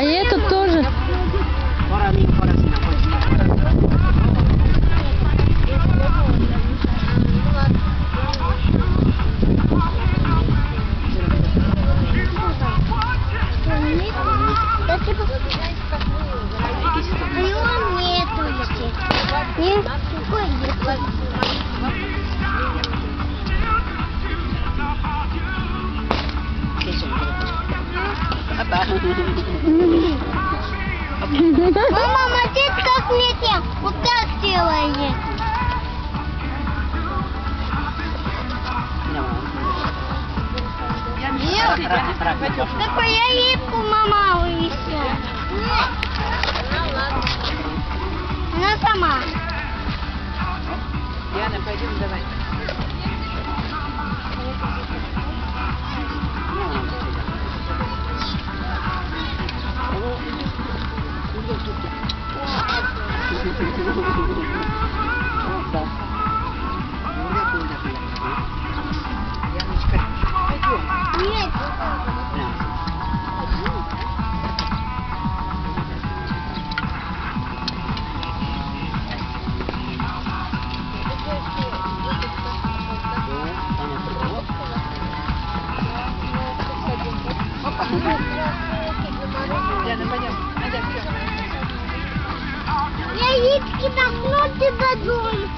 и этот тоже. Мама, молодец, как мне тем. Вот так делает. Такой я рыбку мама вывесила. Она сама. Диана, пойдем давай. Яночка, пойдем. Нет. Диана, пойдем. Надя, все. Яички давно тебе дадут.